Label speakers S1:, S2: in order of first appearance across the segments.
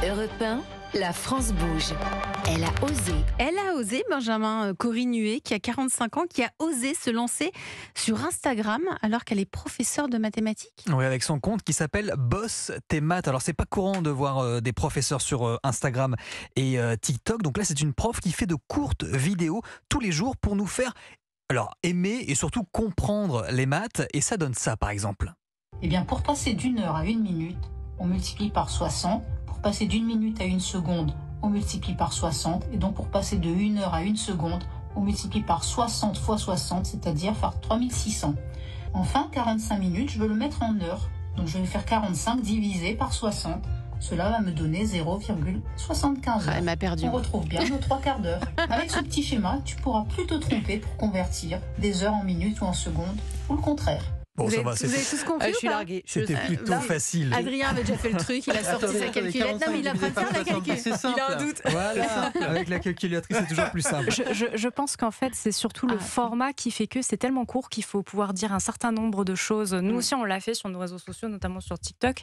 S1: Europe 1, la France bouge. Elle a osé.
S2: Elle a osé, Benjamin Corrinuet, qui a 45 ans, qui a osé se lancer sur Instagram alors qu'elle est professeure de mathématiques.
S3: Oui, avec son compte qui s'appelle Boss tes maths. Alors, c'est pas courant de voir des professeurs sur Instagram et TikTok. Donc là, c'est une prof qui fait de courtes vidéos tous les jours pour nous faire aimer et surtout comprendre les maths. Et ça donne ça, par exemple.
S4: Eh bien, pour passer d'1 heure à 1 minute, on multiplie par 60. Pour passer d'1 minute à 1 seconde, on multiplie par 60. Et donc, pour passer de 1 heure à 1 seconde, on multiplie par 60 fois 60, c'est-à-dire par 3600. Enfin, 45 minutes, je veux le mettre en heures. Donc, je vais faire 45 divisé par 60. Cela va me donner 0,75 heures.
S2: Elle m'a perdu.
S4: On retrouve bien nos 3 quarts d'heure. Avec ce petit schéma, tu pourras plus te tromper pour convertir des heures en minutes ou en secondes, ou le contraire.
S3: Bon,
S2: Vous
S3: ça
S2: avez,
S3: va,
S2: vous avez tous compris
S5: Je suis
S2: ou pas
S5: larguée.
S3: c'était plutôt facile.
S2: Adrien avait déjà fait le truc, il a sorti sa calculette. Non, mais il a pas faire la calculette.
S5: Il a un doute.
S3: Voilà, avec la calculatrice, c'est toujours plus simple.
S6: Je pense qu'en fait, c'est surtout le format qui fait que c'est tellement court qu'il faut pouvoir dire un certain nombre de choses. Nous aussi, on l'a fait sur nos réseaux sociaux, notamment sur TikTok.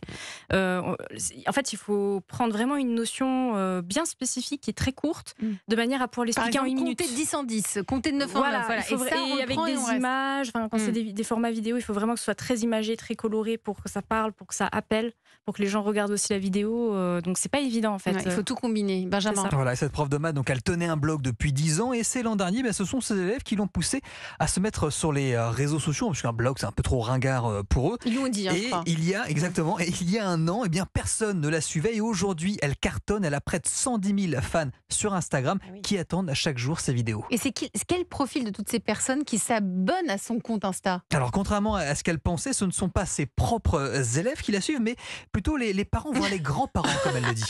S6: En fait, il faut prendre vraiment une notion bien spécifique qui est très courte, de manière à pouvoir
S2: Par
S6: l'expliquer en
S2: exemple,
S6: 1 minute.
S2: compter de 10 en 10, compter de 9 en 9. Voilà.
S6: Il faut et avec des images, quand c'est des formats vidéo, il faut vraiment que ce soit très imagé, très coloré pour que ça parle, pour que ça appelle, pour que les gens regardent aussi la vidéo. Donc c'est pas évident en fait.
S2: Il faut tout combiner. Benjamin.
S3: Voilà, et cette prof de maths, donc elle tenait un blog depuis 10 ans et c'est l'an dernier, ce sont ses élèves qui l'ont poussé à se mettre sur les réseaux sociaux, parce qu'un blog c'est un peu trop ringard pour eux.
S2: Ils l'ont dit,
S3: Et il y a 1 an, personne ne la suivait et aujourd'hui elle cartonne, elle a près de 110 000 fans sur Instagram qui attendent chaque jour ses vidéos.
S2: Et c'est quel profil de toutes ces personnes qui s'abonnent à son compte Insta?
S3: Alors contrairement à ce qu'elle pensait, ce ne sont pas ses propres élèves qui la suivent, mais plutôt les parents, voire les grands-parents, comme elle le dit.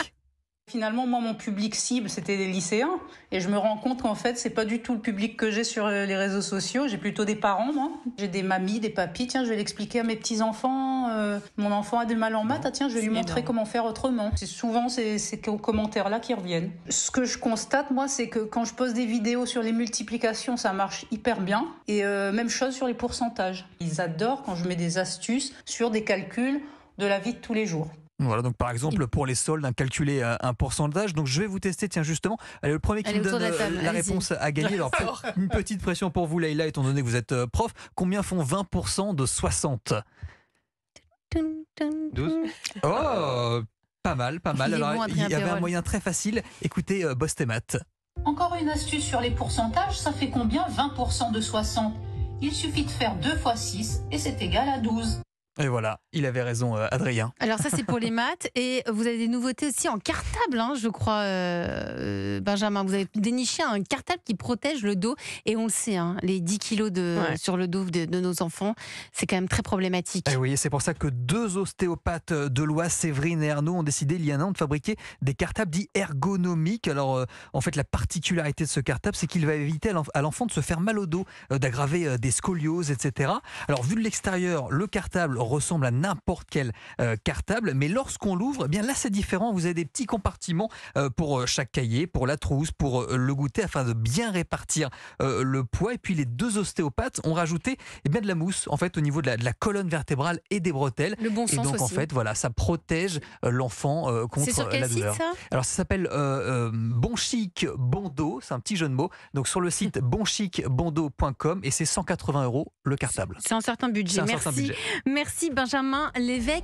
S4: Finalement, moi, mon public cible, c'était les lycéens. Et je me rends compte qu'en fait, c'est pas du tout le public que j'ai sur les réseaux sociaux. J'ai plutôt des parents, moi. J'ai des mamies, des papis. Tiens, je vais l'expliquer à mes petits-enfants. Mon enfant a du mal en maths. Ah, tiens, je vais lui montrer comment faire autrement. C'est souvent ces commentaires-là qui reviennent. Ce que je constate, moi, c'est que quand je pose des vidéos sur les multiplications, ça marche hyper bien. Et même chose sur les pourcentages. Ils adorent quand je mets des astuces sur des calculs de la vie de tous les jours.
S3: Voilà, donc par exemple pour les soldes, calculer un pourcentage. Donc je vais vous tester, tiens justement, allez, le premier qui me donne la réponse à gagner. Alors une petite pression pour vous, Leïla, étant donné que vous êtes prof. Combien font 20% de 60 ?
S5: 12.
S3: Oh, pas mal. Alors il y avait un
S2: Perrol.
S3: moyen très facile. Écoutez, Boss tes maths.
S4: Encore une astuce sur les pourcentages, ça fait combien 20% de 60 ? Il suffit de faire 2 fois 6 et c'est égal à 12.
S3: Et voilà, il avait raison, Adrien.
S2: Alors ça c'est pour les maths et vous avez des nouveautés aussi en cartable, je crois, Benjamin. Vous avez déniché un cartable qui protège le dos et on le sait, les 10 kilos sur le dos de nos enfants, c'est quand même très problématique.
S3: Et oui, c'est pour ça que 2 ostéopathes de l'Oise, Séverine et Arnaud, ont décidé il y a un an de fabriquer des cartables dits ergonomiques. Alors en fait, la particularité de ce cartable, c'est qu'il va éviter à l'enfant de se faire mal au dos, d'aggraver des scolioses, etc. Alors vu de l'extérieur, le cartable ressemble à n'importe quel cartable, mais lorsqu'on l'ouvre, là c'est différent. Vous avez des petits compartiments pour chaque cahier, pour la trousse, pour le goûter, afin de bien répartir le poids. Et puis les 2 ostéopathes ont rajouté de la mousse en fait au niveau de la colonne vertébrale et des bretelles.
S2: Le bon
S3: et
S2: sens
S3: donc
S2: aussi.
S3: en fait ça protège l'enfant contre
S2: C'est sur quel
S3: la
S2: site
S3: douleur.
S2: ça ?
S3: Alors ça s'appelle Bon Chic Bon Dos, c'est un petit jeu de mots. Donc sur le site bonchicbondos.com et c'est 180 € le cartable.
S2: C'est un certain budget.
S3: C'est un certain budget.
S2: Merci Benjamin Lévesque.